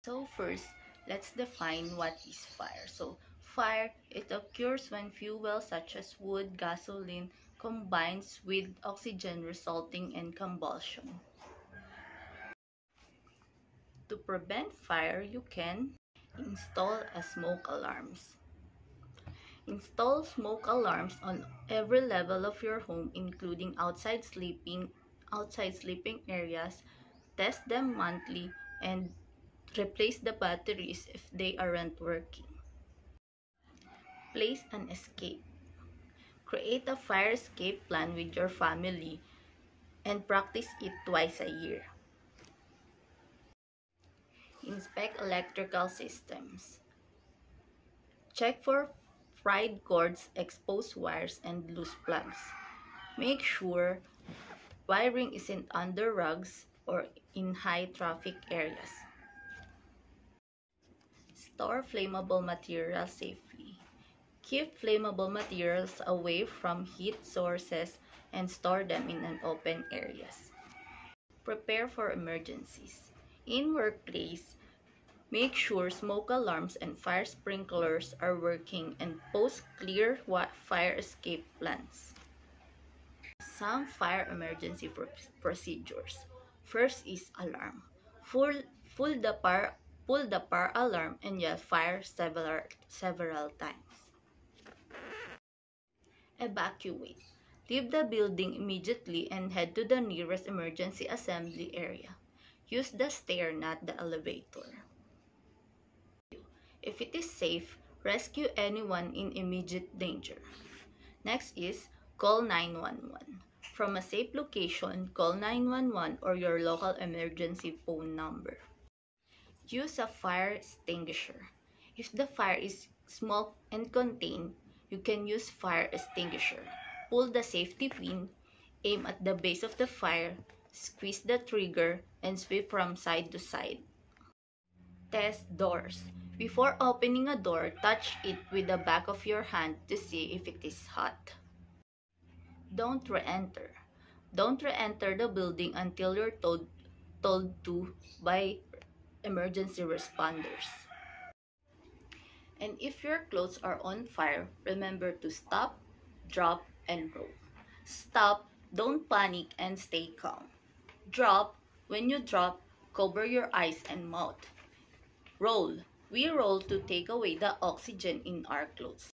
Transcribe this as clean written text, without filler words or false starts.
So first, let's define what is fire. So fire, it occurs when fuel such as wood, gasoline combines with oxygen resulting in combustion. To prevent fire, you can install a smoke alarms. Install smoke alarms on every level of your home, including outside sleeping areas. Test them monthly and replace the batteries if they aren't working. Place an escape. Create a fire escape plan with your family and practice it twice a year. Inspect electrical systems. Check for fried cords, exposed wires, and loose plugs. Make sure wiring isn't under rugs or in high traffic areas. Store flammable materials safely. Keep flammable materials away from heat sources and store them in open areas. Prepare for emergencies. In workplace, make sure smoke alarms and fire sprinklers are working and post clear fire escape plans. Some fire emergency procedures. First is alarm. Pull the power alarm and yell fire several times. Evacuate. Leave the building immediately and head to the nearest emergency assembly area. Use the stair, not the elevator. If it is safe, rescue anyone in immediate danger. Next is call 911. From a safe location, call 911 or your local emergency phone number. Use a fire extinguisher. If the fire is small and contained, you can use fire extinguisher. Pull the safety pin, aim at the base of the fire, squeeze the trigger, and sweep from side to side. Test doors. Before opening a door, touch it with the back of your hand to see if it is hot. Don't re-enter. Don't re-enter the building until you're told to by emergency responders. And if your clothes are on fire, remember to stop, drop, and roll. Stop, don't panic, and stay calm. Drop, when you drop, cover your eyes and mouth. Roll, we roll to take away the oxygen in our clothes.